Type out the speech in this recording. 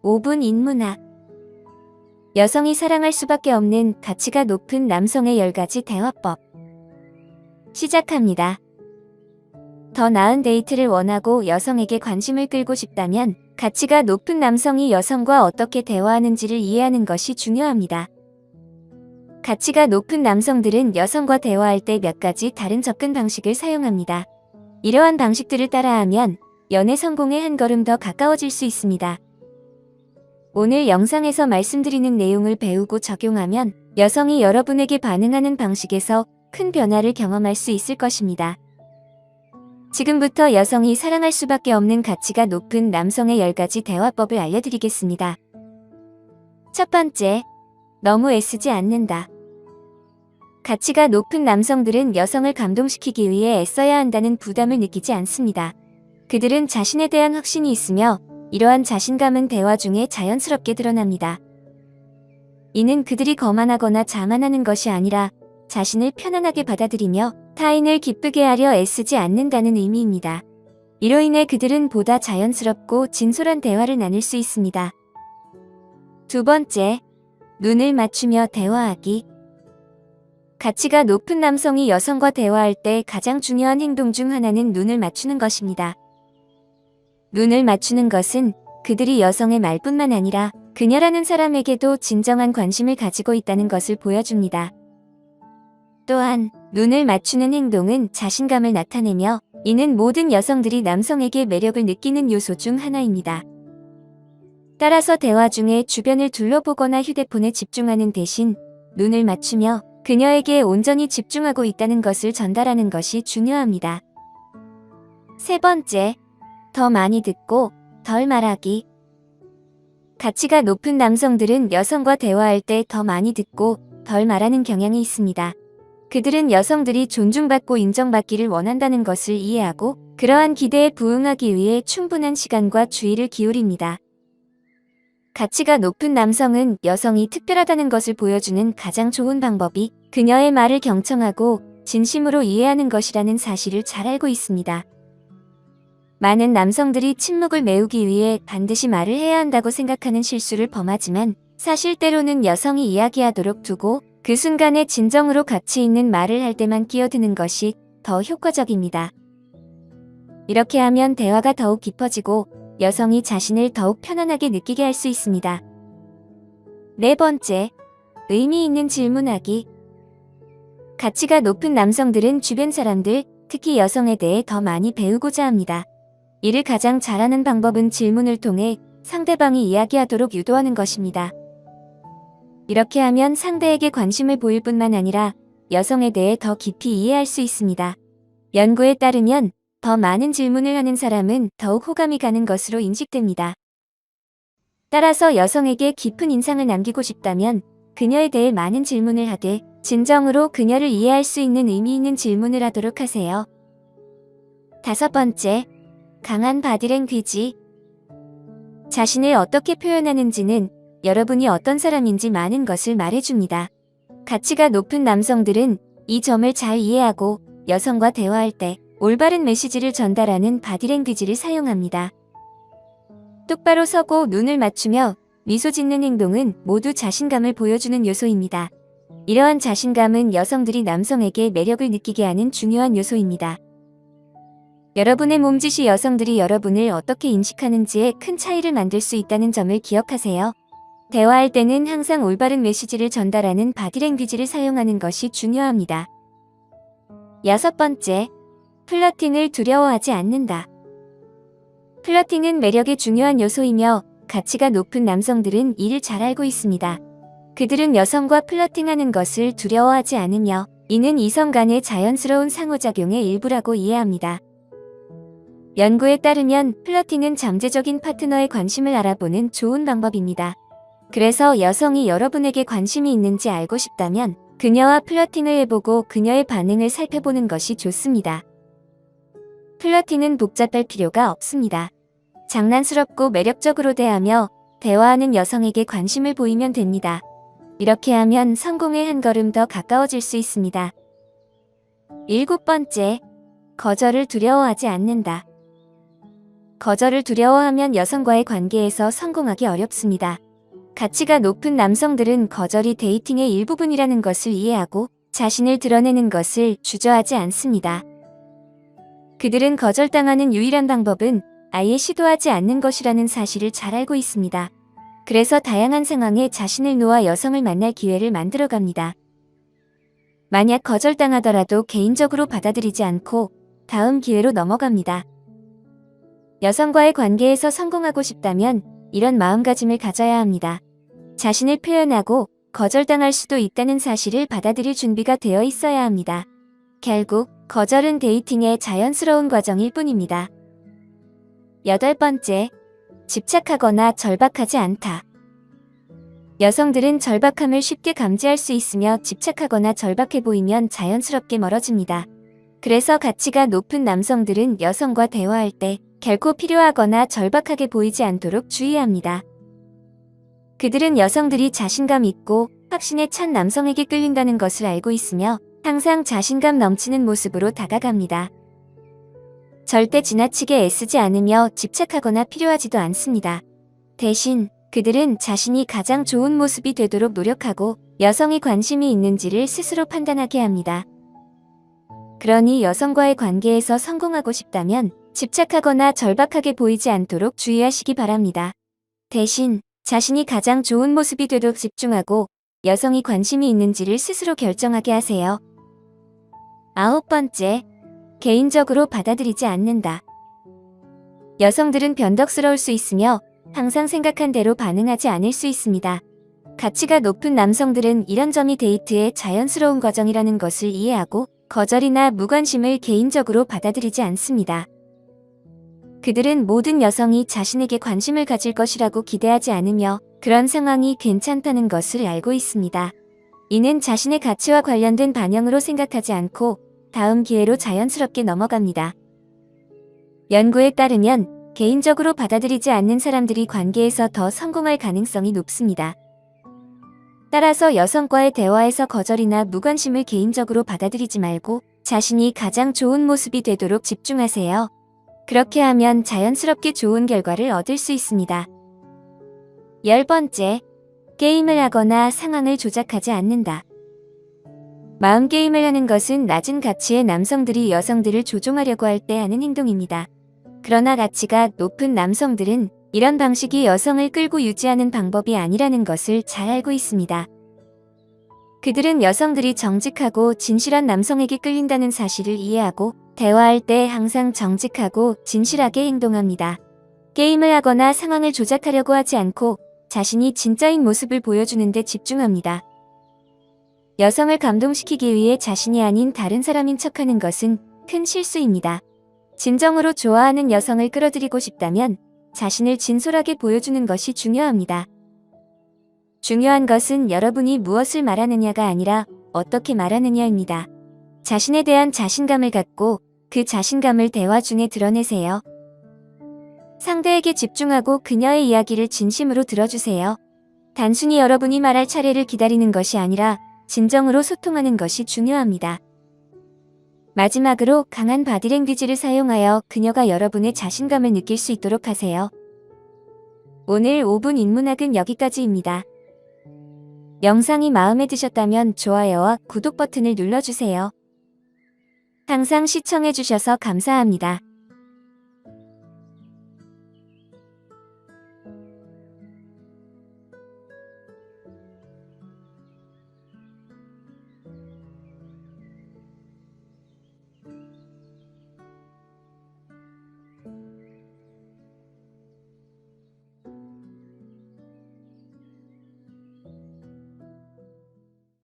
5분 인문학. 여성이 사랑할 수밖에 없는 가치가 높은 남성의 10가지 대화법. 시작합니다. 더 나은 데이트를 원하고 여성에게 관심을 끌고 싶다면 가치가 높은 남성이 여성과 어떻게 대화하는지를 이해하는 것이 중요합니다. 가치가 높은 남성들은 여성과 대화할 때 몇 가지 다른 접근 방식을 사용합니다. 이러한 방식들을 따라하면 연애 성공에 한 걸음 더 가까워질 수 있습니다. 오늘 영상에서 말씀드리는 내용을 배우고 적용하면 여성이 여러분에게 반응하는 방식에서 큰 변화를 경험할 수 있을 것입니다. 지금부터 여성이 사랑할 수밖에 없는 가치가 높은 남성의 10가지 대화법을 알려드리겠습니다. 첫 번째, 너무 애쓰지 않는다. 가치가 높은 남성들은 여성을 감동시키기 위해 애써야 한다는 부담을 느끼지 않습니다. 그들은 자신에 대한 확신이 있으며 이러한 자신감은 대화 중에 자연스럽게 드러납니다. 이는 그들이 거만하거나 자만하는 것이 아니라 자신을 편안하게 받아들이며 타인을 기쁘게 하려 애쓰지 않는다는 의미입니다. 이로 인해 그들은 보다 자연스럽고 진솔한 대화를 나눌 수 있습니다. 두 번째, 눈을 맞추며 대화하기. 가치가 높은 남성이 여성과 대화할 때 가장 중요한 행동 중 하나는 눈을 맞추는 것입니다. 눈을 맞추는 것은 그들이 여성의 말뿐만 아니라 그녀라는 사람에게도 진정한 관심을 가지고 있다는 것을 보여줍니다. 또한 눈을 맞추는 행동은 자신감을 나타내며 이는 모든 여성들이 남성에게 매력을 느끼는 요소 중 하나입니다. 따라서 대화 중에 주변을 둘러보거나 휴대폰에 집중하는 대신 눈을 맞추며 그녀에게 온전히 집중하고 있다는 것을 전달하는 것이 중요합니다. 세 번째, 더 많이 듣고 덜 말하기. 가치가 높은 남성들은 여성과 대화할 때 더 많이 듣고 덜 말하는 경향이 있습니다. 그들은 여성들이 존중받고 인정받기를 원한다는 것을 이해하고 그러한 기대에 부응하기 위해 충분한 시간과 주의를 기울입니다. 가치가 높은 남성은 여성이 특별하다는 것을 보여주는 가장 좋은 방법이 그녀의 말을 경청하고 진심으로 이해하는 것이라는 사실을 잘 알고 있습니다. 많은 남성들이 침묵을 메우기 위해 반드시 말을 해야 한다고 생각하는 실수를 범하지만 사실 때로는 여성이 이야기하도록 두고 그 순간에 진정으로 가치 있는 말을 할 때만 끼어드는 것이 더 효과적입니다. 이렇게 하면 대화가 더욱 깊어지고 여성이 자신을 더욱 편안하게 느끼게 할 수 있습니다. 네 번째, 의미 있는 질문하기. 가치가 높은 남성들은 주변 사람들, 특히 여성에 대해 더 많이 배우고자 합니다. 이를 가장 잘하는 방법은 질문을 통해 상대방이 이야기하도록 유도하는 것입니다. 이렇게 하면 상대에게 관심을 보일 뿐만 아니라 여성에 대해 더 깊이 이해할 수 있습니다. 연구에 따르면 더 많은 질문을 하는 사람은 더욱 호감이 가는 것으로 인식됩니다. 따라서 여성에게 깊은 인상을 남기고 싶다면 그녀에 대해 많은 질문을 하되 진정으로 그녀를 이해할 수 있는 의미 있는 질문을 하도록 하세요. 다섯 번째, 강한 바디랭귀지. 자신을 어떻게 표현하는지는 여러분이 어떤 사람인지 많은 것을 말해줍니다. 가치가 높은 남성들은 이 점을 잘 이해하고 여성과 대화할 때 올바른 메시지를 전달하는 바디랭귀지를 사용합니다. 똑바로 서고 눈을 맞추며 미소 짓는 행동은 모두 자신감을 보여주는 요소입니다. 이러한 자신감은 여성들이 남성에게 매력을 느끼게 하는 중요한 요소입니다. 여러분의 몸짓이 여성들이 여러분을 어떻게 인식하는지에 큰 차이를 만들 수 있다는 점을 기억하세요. 대화할 때는 항상 올바른 메시지를 전달하는 바디랭귀지를 사용하는 것이 중요합니다. 여섯 번째, 플러팅을 두려워하지 않는다. 플러팅은 매력의 중요한 요소이며 가치가 높은 남성들은 이를 잘 알고 있습니다. 그들은 여성과 플러팅하는 것을 두려워하지 않으며 이는 이성 간의 자연스러운 상호작용의 일부라고 이해합니다. 연구에 따르면 플러팅은 잠재적인 파트너의 관심을 알아보는 좋은 방법입니다. 그래서 여성이 여러분에게 관심이 있는지 알고 싶다면 그녀와 플러팅을 해보고 그녀의 반응을 살펴보는 것이 좋습니다. 플러팅은 복잡할 필요가 없습니다. 장난스럽고 매력적으로 대하며 대화하는 여성에게 관심을 보이면 됩니다. 이렇게 하면 성공에 한 걸음 더 가까워질 수 있습니다. 일곱 번째, 거절을 두려워하지 않는다. 거절을 두려워하면 여성과의 관계에서 성공하기 어렵습니다. 가치가 높은 남성들은 거절이 데이팅의 일부분이라는 것을 이해하고 자신을 드러내는 것을 주저하지 않습니다. 그들은 거절당하는 유일한 방법은 아예 시도하지 않는 것이라는 사실을 잘 알고 있습니다. 그래서 다양한 상황에 자신을 놓아 여성을 만날 기회를 만들어갑니다. 만약 거절당하더라도 개인적으로 받아들이지 않고 다음 기회로 넘어갑니다. 여성과의 관계에서 성공하고 싶다면 이런 마음가짐을 가져야 합니다. 자신을 표현하고 거절당할 수도 있다는 사실을 받아들일 준비가 되어 있어야 합니다. 결국 거절은 데이팅의 자연스러운 과정일 뿐입니다. 8번째, 집착하거나 절박하지 않다. 여성들은 절박함을 쉽게 감지할 수 있으며 집착하거나 절박해 보이면 자연스럽게 멀어집니다. 그래서 가치가 높은 남성들은 여성과 대화할 때 결코 필요하거나 절박하게 보이지 않도록 주의합니다. 그들은 여성들이 자신감 있고 확신에 찬 남성에게 끌린다는 것을 알고 있으며 항상 자신감 넘치는 모습으로 다가갑니다. 절대 지나치게 애쓰지 않으며 집착하거나 필요하지도 않습니다. 대신 그들은 자신이 가장 좋은 모습이 되도록 노력하고 여성이 관심이 있는지를 스스로 판단하게 합니다. 그러니 여성과의 관계에서 성공하고 싶다면 집착하거나 절박하게 보이지 않도록 주의하시기 바랍니다. 대신 자신이 가장 좋은 모습이 되도록 집중하고 여성이 관심이 있는지를 스스로 결정하게 하세요. 9번째, 개인적으로 받아들이지 않는다. 여성들은 변덕스러울 수 있으며 항상 생각한 대로 반응하지 않을 수 있습니다. 가치가 높은 남성들은 이런 점이 데이트의 자연스러운 과정이라는 것을 이해하고 거절이나 무관심을 개인적으로 받아들이지 않습니다. 그들은 모든 여성이 자신에게 관심을 가질 것이라고 기대하지 않으며 그런 상황이 괜찮다는 것을 알고 있습니다. 이는 자신의 가치와 관련된 반영으로 생각하지 않고 다음 기회로 자연스럽게 넘어갑니다. 연구에 따르면 개인적으로 받아들이지 않는 사람들이 관계에서 더 성공할 가능성이 높습니다. 따라서 여성과의 대화에서 거절이나 무관심을 개인적으로 받아들이지 말고 자신이 가장 좋은 모습이 되도록 집중하세요. 그렇게 하면 자연스럽게 좋은 결과를 얻을 수 있습니다. 10번째, 게임을 하거나 상황을 조작하지 않는다. 마음 게임을 하는 것은 낮은 가치의 남성들이 여성들을 조종하려고 할 때 하는 행동입니다. 그러나 가치가 높은 남성들은 이런 방식이 여성을 끌고 유지하는 방법이 아니라는 것을 잘 알고 있습니다. 그들은 여성들이 정직하고 진실한 남성에게 끌린다는 사실을 이해하고 대화할 때 항상 정직하고 진실하게 행동합니다. 게임을 하거나 상황을 조작하려고 하지 않고 자신이 진짜인 모습을 보여주는 데 집중합니다. 여성을 감동시키기 위해 자신이 아닌 다른 사람인 척하는 것은 큰 실수입니다. 진정으로 좋아하는 여성을 끌어들이고 싶다면 자신을 진솔하게 보여주는 것이 중요합니다. 중요한 것은 여러분이 무엇을 말하느냐가 아니라 어떻게 말하느냐입니다. 자신에 대한 자신감을 갖고 그 자신감을 대화 중에 드러내세요. 상대에게 집중하고 그녀의 이야기를 진심으로 들어주세요. 단순히 여러분이 말할 차례를 기다리는 것이 아니라 진정으로 소통하는 것이 중요합니다. 마지막으로 강한 바디랭귀지를 사용하여 그녀가 여러분의 자신감을 느낄 수 있도록 하세요. 오늘 5분 인문학은 여기까지입니다. 영상이 마음에 드셨다면 좋아요와 구독 버튼을 눌러주세요. 항상 시청해주셔서 감사합니다.